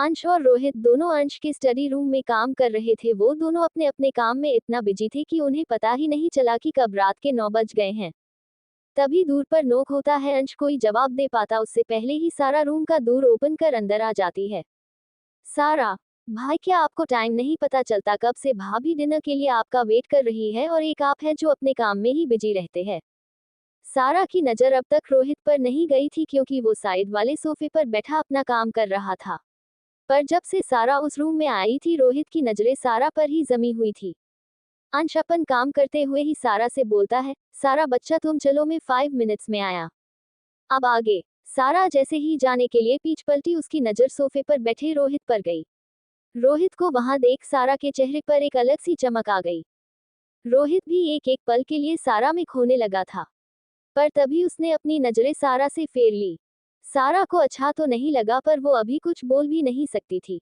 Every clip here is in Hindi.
अंश और रोहित दोनों अंश के स्टडी रूम में काम कर रहे थे। वो दोनों अपने अपने काम में इतना बिजी थे कि उन्हें पता ही नहीं चला कि कब रात के 9 बज गए हैं। तभी दूर पर नोक होता है। अंश कोई जवाब दे पाता उससे पहले ही सारा रूम का दूर ओपन कर अंदर आ जाती है। सारा, भाई क्या आपको टाइम नहीं पता चलता? कब से भाभी डिनर के लिए आपका वेट कर रही है और एक आप है जो अपने काम में ही बिजी रहते हैं। सारा की नज़र अब तक रोहित पर नहीं गई थी क्योंकि वो साइड वाले सोफे पर बैठा अपना काम कर रहा था। पर जब से सारा उस रूम में आई थी रोहित की नजरें सारा पर ही जमी हुई थी। अंश अपन काम करते हुए ही सारा से बोलता है, सारा बच्चा तुम चलो, मैं 5 मिनट्स में आया। अब आगे। सारा जैसे ही जाने के लिए पीछ पलटी उसकी नजर सोफे पर बैठे रोहित पर गई। रोहित को वहां देख सारा के चेहरे पर एक अलग सी चमक आ गई। रोहित भी एक एक पल के लिए सारा में खोने लगा था, पर तभी उसने अपनी नजरें सारा से फेर ली। सारा को अच्छा तो नहीं लगा पर वो अभी कुछ बोल भी नहीं सकती थी,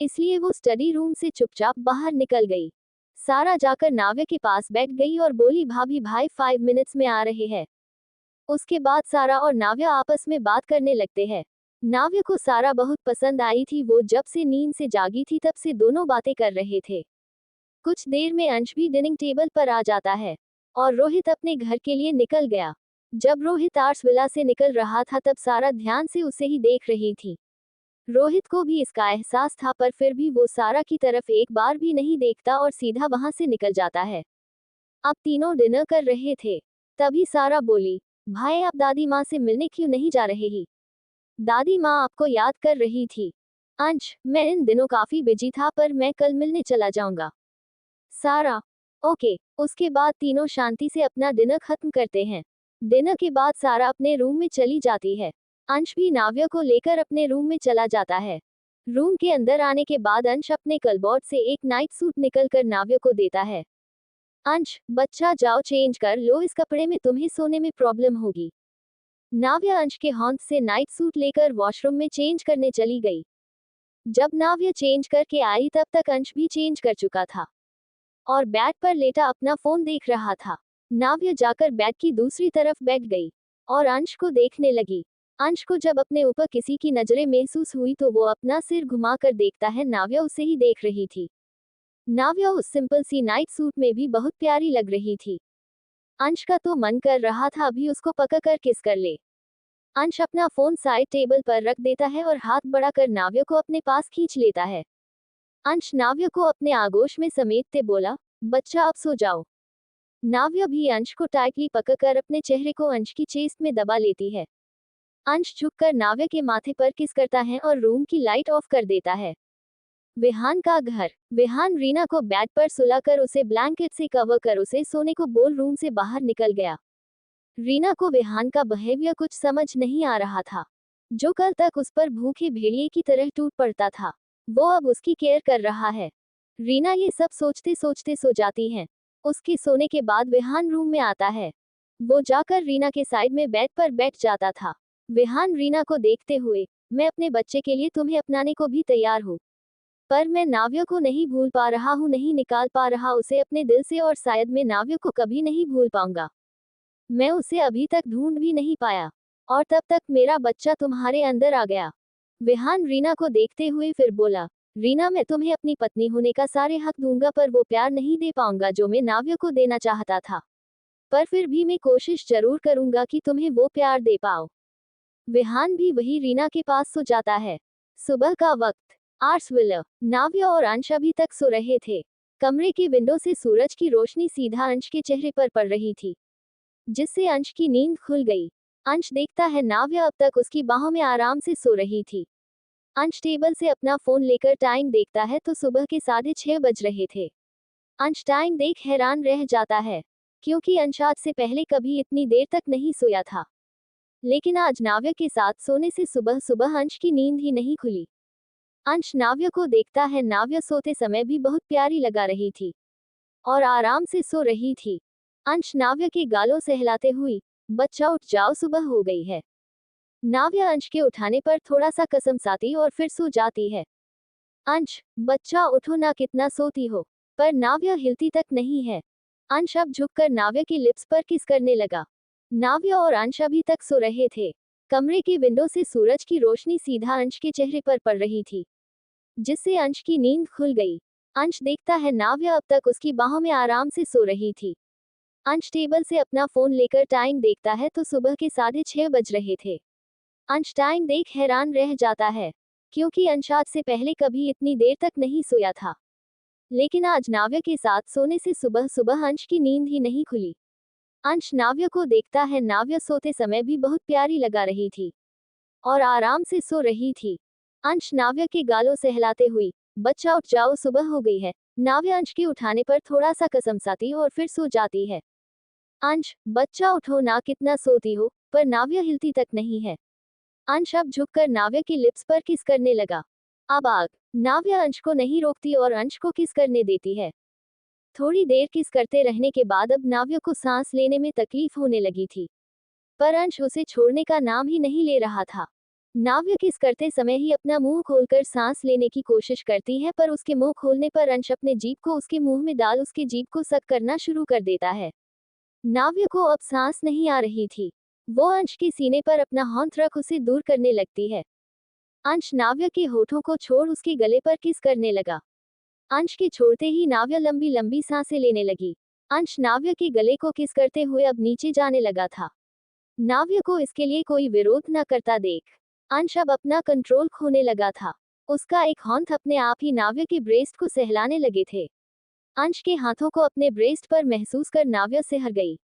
इसलिए वो स्टडी रूम से चुपचाप बाहर निकल गई। सारा जाकर नाव्य के पास बैठ गई और बोली, भाभी भाई 5 मिनट्स में आ रहे हैं। उसके बाद सारा और नाव्य आपस में बात करने लगते हैं। नाव्य को सारा बहुत पसंद आई थी। वो जब से नींद से जागी थी तब से दोनों बातें कर रहे थे। कुछ देर में अंश भी डिनिंग टेबल पर आ जाता है और रोहित अपने घर के लिए निकल गया। जब रोहित आर्ट्स विला से निकल रहा था तब सारा ध्यान से उसे ही देख रही थी। रोहित को भी इसका एहसास था, पर फिर भी वो सारा की तरफ एक बार भी नहीं देखता और सीधा वहां से निकल जाता है। अब तीनों डिनर कर रहे थे, तभी सारा बोली, भाई आप दादी माँ से मिलने क्यों नहीं जा रहे ही? दादी माँ आपको याद कर रही थी। अंश, मैं इन दिनों काफी बिजी था पर मैं कल मिलने चला जाऊंगा। सारा, ओके। उसके बाद तीनों शांति से अपना डिनर खत्म करते हैं। डिनर के बाद सारा अपने रूम में चली जाती है। अंश भी नाव्य को लेकर अपने रूम में चला जाता है। रूम के अंदर आने के बाद अंश अपने कलबोर्ड से एक नाइट सूट निकल कर नाव्य को देता है। अंश, बच्चा जाओ चेंज कर लो, इस कपड़े में तुम्हें सोने में प्रॉब्लम होगी। नाव्य अंश के हाथ से नाइट सूट लेकर वॉशरूम में चेंज करने चली गई। जब नाव्य चेंज करके आई तब तक अंश भी चेंज कर चुका था और बेड पर लेटा अपना फोन देख रहा था। नाव्य जाकर बेड की दूसरी तरफ बैठ गई और अंश को देखने लगी। अंश को जब अपने ऊपर किसी की नजरें महसूस हुई तो वो अपना सिर घुमाकर देखता है। नाव्य उसे ही देख रही थी। नाव्य उस सिंपल सी नाइट सूट में भी बहुत प्यारी लग रही थी। अंश का तो मन कर रहा था अभी उसको पकड़कर किस कर ले। अंश अपना फोन साइड टेबल पर रख देता है और हाथ बढ़ाकर नाव्य को अपने पास खींच लेता है। अंश नाव्य को अपने आगोश में समेटते बोला, बच्चा अब सो जाओ। नाव्य भी अंश को टाइटली पकड़कर अपने चेहरे को अंश की चेस्ट में दबा लेती है। अंश झुककर नाव्य के माथे पर किस करता है और रूम की लाइट ऑफ कर देता है। विहान का घर। विहान रीना को बेड पर सुलाकर उसे ब्लैंकेट से कवर कर उसे सोने को बोल रूम से बाहर निकल गया। रीना को विहान का बिहेवियर कुछ समझ नहीं आ रहा था। जो कल तक उस पर भूखे भेड़िए की तरह टूट पड़ता था, वो अब उसकी केयर कर रहा है। रीना ये सब सोचते सोचते सो जाती है। उसके सोने के बाद विहान रूम में आता है। वो जाकर रीना के साइड में बेड पर बैठ जाता था। विहान रीना को देखते हुए, मैं अपने बच्चे के लिए तुम्हें अपनाने को भी तैयार हूँ, पर मैं नाव्य को नहीं भूल पा रहा हूँ, नहीं निकाल पा रहा उसे अपने दिल से, और शायद मैं नाव्य को कभी नहीं भूल पाऊंगा। मैं उसे अभी तक ढूंढ भी नहीं पाया और तब तक मेरा बच्चा तुम्हारे अंदर आ गया। विहान रीना को देखते हुए फिर बोला, रीना मैं तुम्हें अपनी पत्नी होने का सारे हक दूंगा पर वो प्यार नहीं दे पाऊंगा जो मैं नाव्य को देना चाहता था, पर फिर भी मैं कोशिश जरूर करूंगा कि तुम्हें वो प्यार दे पाओ। विहान भी वही रीना के पास सो जाता है। सुबह का वक्त। Arts villa. नाव्य और अंश अभी तक सो रहे थे। कमरे की विंडो से सूरज की रोशनी सीधा अंश के चेहरे पर पड़ रही थी, जिससे अंश की नींद खुल गई। अंश देखता है नाव्य अब तक उसकी बाहों में आराम से सो रही थी। अंश टेबल से अपना फोन लेकर टाइम देखता है तो सुबह के 6:30 बज रहे थे। अंश टाइम देख हैरान रह जाता है, क्योंकि अंश आज से पहले कभी इतनी देर तक नहीं सोया था। लेकिन आज नाव्य के साथ सोने से सुबह सुबह अंश की नींद ही नहीं खुली। अंश नाव्य को देखता है। नाव्य सोते समय भी बहुत प्यारी लगा रही थी और आराम से सो रही थी। अंश नाव्य के गालों से हिलाते हुई, बच्चा उठ जाओ सुबह हो गई है। नाव्य अंश के उठाने पर थोड़ा सा कसमसाती और फिर सो जाती है। अंश, बच्चा उठो ना, कितना सोती हो। पर नाव्य हिलती तक नहीं है। अंश अब झुककर नाव्य की लिप्स पर किस करने लगा। नाव्य और अंश अभी तक सो रहे थे। कमरे के विंडो से सूरज की रोशनी सीधा अंश के चेहरे पर पड़ रही थी, जिससे अंश की नींद खुल गई। अंश देखता है नाव्या अब तक उसकी बाहों में आराम से सो रही थी। अंश टेबल से अपना फोन लेकर टाइम देखता है तो सुबह के 6:30 बज रहे थे। अंश टाइम देख हैरान रह जाता है, क्योंकि अंश आज से पहले कभी इतनी देर तक नहीं सोया था। लेकिन आज नाव्या के साथ सोने से सुबह सुबह अंश की नींद ही नहीं खुली। अंश नाव्या को देखता है, नाव्या सोते समय भी बहुत प्यारी लगा रही थी और आराम से सो रही थी। अंश नाव्या के गालों से हिलाते हुई, बच्चा उठ जाओ, सुबह हो गई है। नाव्या अंश के उठाने पर थोड़ा सा कसमसाती और फिर सो जाती है। अंश, बच्चा उठो ना, कितना सोती हो। पर नाव्या हिलती तक नहीं है। अंश अब झुककर नाव्या की लिप्स पर किस करने लगा। अब आग। नाव्या अंश को नहीं रोकती और अंश को किस करने देती है। थोड़ी देर किस करते रहने के बाद अब नाव्या को सांस लेने में तकलीफ होने लगी थी, पर अंश उसे छोड़ने का नाम ही नहीं ले रहा था। नाव्या किस करते समय ही अपना मुंह खोलकर सांस लेने की कोशिश करती है, पर उसके मुंह खोलने पर अंश अपने जीभ को उसके मुंह में डाल उसके जीभ को सक करना शुरू कर देता है। नाव्या को अब सांस नहीं आ रही थी। वो अंश के सीने पर अपना हाथ रख उसे दूर करने लगती है। अंश नाव्या के होठों को छोड़ उसके गले पर किस करने लगा। अंश के छोड़ते ही नाव्या लंबी लंबी सांसें लेने लगी। अंश नाव्या के गले को किस करते हुए अब नीचे जाने लगा था। नाव्या को इसके लिए कोई विरोध न करता देख अंश अब अपना कंट्रोल खोने लगा था। उसका एक हाथ अपने आप ही नाव्या के ब्रेस्ट को सहलाने लगे थे। अंश के हाथों को अपने ब्रेस्ट पर महसूस कर नाव्या सिहर गई।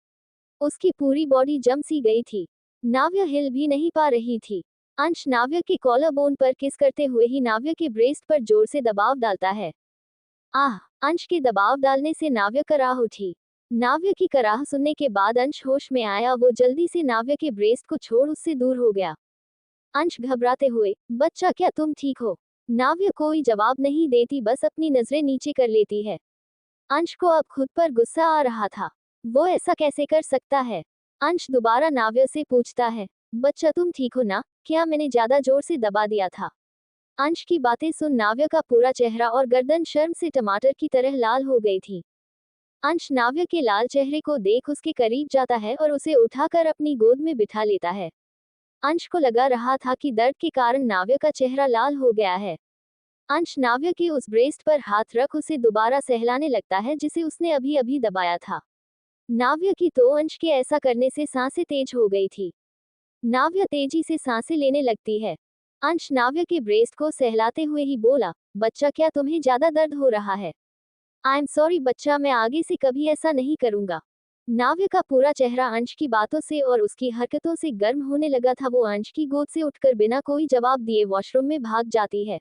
उसकी पूरी बॉडी जम सी गई थी। नाव्या हिल भी नहीं पा रही थी। अंश नाव्या के कॉलर बोन पर किस करते हुए ही नाव्या के ब्रेस्ट पर जोर से दबाव डालता है। आह! अंश के दबाव डालने से नाव्या कराह उठी। नाव्या की कराह सुनने के बाद अंश होश में आया। वो जल्दी से नाव्या के ब्रेस्ट को छोड़ उससे दूर हो गया। अंश घबराते हुए, बच्चा क्या तुम ठीक हो? नाव्या कोई जवाब नहीं देती, बस अपनी नजरें नीचे कर लेती है। अंश को अब खुद पर गुस्सा आ रहा था। वो ऐसा कैसे कर सकता है? अंश दोबारा नाव्या से पूछता है, बच्चा तुम ठीक हो ना? क्या मैंने ज्यादा जोर से दबा दिया था? अंश की बातें सुन नाव्या का पूरा चेहरा और गर्दन शर्म से टमाटर की तरह लाल हो गई थी। अंश नाव्या के लाल चेहरे को देख उसके करीब जाता है और उसे उठाकर अपनी गोद में बिठा लेता है। अंश को लगा रहा था कि दर्द के कारण नाव्या का चेहरा लाल हो गया है। अंश नाव्या के उस ब्रेस्ट पर हाथ रख उसे दोबारा सहलाने लगता है जिसे उसने अभी अभी दबाया था। नाव्या की तो अंश के ऐसा करने से सांसें तेज हो गई थी। नाव्या तेजी से सांसें लेने लगती है। अंश नाव्या के ब्रेस्ट को सहलाते हुए ही बोला, बच्चा क्या तुम्हें ज्यादा दर्द हो रहा है? आई एम सॉरी बच्चा, मैं आगे से कभी ऐसा नहीं करूंगा। नाव्या का पूरा चेहरा अंश की बातों से और उसकी हरकतों से गर्म होने लगा था। वो अंश की गोद से उठकर बिना कोई जवाब दिए वॉशरूम में भाग जाती है।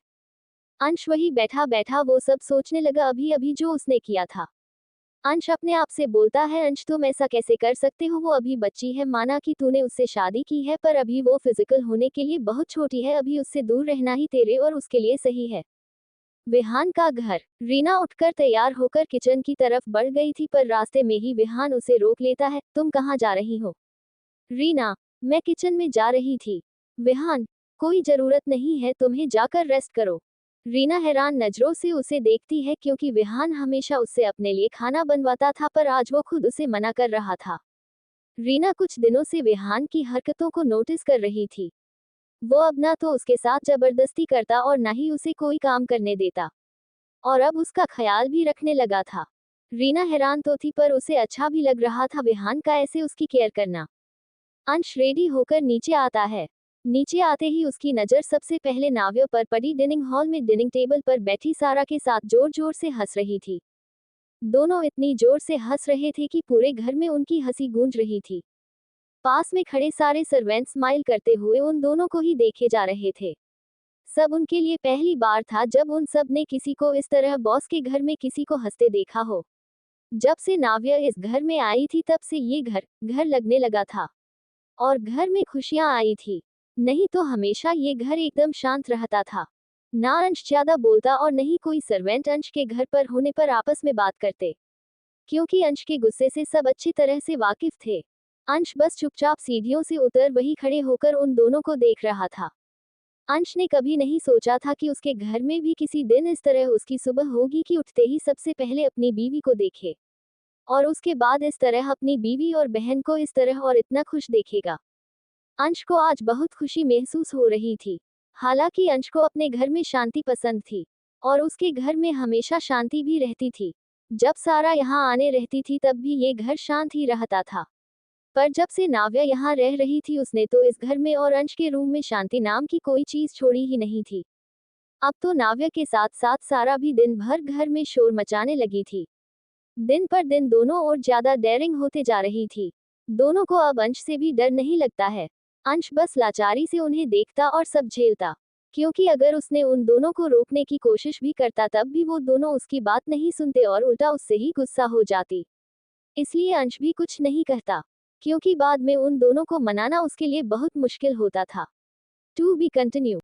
अंश वही बैठा बैठा वो सब सोचने लगा, अभी अभी जो उसने किया था। अंश अपने आप से बोलता है, अंश तुम ऐसा कैसे कर सकते हो? वो अभी बच्ची है, माना कि तूने उससे शादी की है, पर अभी वो फिजिकल होने के लिए बहुत छोटी है। अभी उससे दूर रहना ही तेरे और उसके लिए सही है। विहान का घर। रीना उठकर तैयार होकर किचन की तरफ बढ़ गई थी, पर रास्ते में ही विहान उसे रोक लेता है। तुम कहाँ जा रही हो? रीना, मैं किचन में जा रही थी। विहान, कोई जरूरत नहीं है, तुम्हें जाकर रेस्ट करो। रीना हैरान नजरों से उसे देखती है, क्योंकि विहान हमेशा उससे अपने लिए खाना बनवाता था, पर आज वो खुद उसे मना कर रहा था। रीना कुछ दिनों से विहान की हरकतों को नोटिस कर रही थी। वो अब ना तो उसके साथ जबरदस्ती करता और ना ही उसे कोई काम करने देता, और अब उसका ख्याल भी रखने लगा था। रीना हैरान तो थी, पर उसे अच्छा भी लग रहा था विहान का ऐसे उसकी केयर करना। अंश रेडी होकर नीचे आता है। नीचे आते ही उसकी नज़र सबसे पहले नाव्या पर पड़ी। डिनिंग हॉल में डिनिंग टेबल पर बैठी सारा के साथ जोर जोर से हंस रही थी। दोनों इतनी जोर से हंस रहे थे कि पूरे घर में उनकी हंसी गूंज रही थी। पास में खड़े सारे सर्वेंट स्माइल करते हुए उन दोनों को ही देखे जा रहे थे। सब उनके लिए पहली बार था जब उन सब ने किसी को इस तरह बॉस के घर में किसी को हंसते देखा हो। जब से नाव्या इस घर में आई थी तब से ये घर घर लगने लगा था, और घर में खुशियां आई थी। नहीं तो हमेशा ये घर एकदम शांत रहता था। ना अंश ज्यादा बोलता और नहीं कोई सर्वेंट अंश के घर पर होने पर आपस में बात करते, क्योंकि अंश के गुस्से से सब अच्छी तरह से वाकिफ थे। अंश बस चुपचाप सीढ़ियों से उतर वही खड़े होकर उन दोनों को देख रहा था। अंश ने कभी नहीं सोचा था कि उसके घर में भी किसी दिन इस तरह उसकी सुबह होगी कि उठते ही सबसे पहले अपनी बीवी को देखे, और उसके बाद इस तरह अपनी बीवी और बहन को इस तरह और इतना खुश देखेगा। अंश को आज बहुत खुशी महसूस हो रही थी। हालांकि अंश को अपने घर में शांति पसंद थी और उसके घर में हमेशा शांति भी रहती थी। जब सारा यहाँ आने रहती थी तब भी ये घर शांत ही रहता था। पर जब से नाव्या यहाँ रह रही थी उसने तो इस घर में और अंश के रूम में शांति नाम की कोई चीज छोड़ी ही नहीं थी। अब तो नाव्या के साथ साथ सारा भी दिन भर घर में शोर मचाने लगी थी। दिन पर दिन दोनों और ज्यादा डेयरिंग होते जा रही थी। दोनों को अब अंश से भी डर नहीं लगता है। अंश बस लाचारी से उन्हें देखता और सब झेलता, क्योंकि अगर उसने उन दोनों को रोकने की कोशिश भी करता तब भी वो दोनों उसकी बात नहीं सुनते और उल्टा उससे ही गुस्सा हो जाती। इसलिए अंश भी कुछ नहीं कहता, क्योंकि बाद में उन दोनों को मनाना उसके लिए बहुत मुश्किल होता था। To be continue.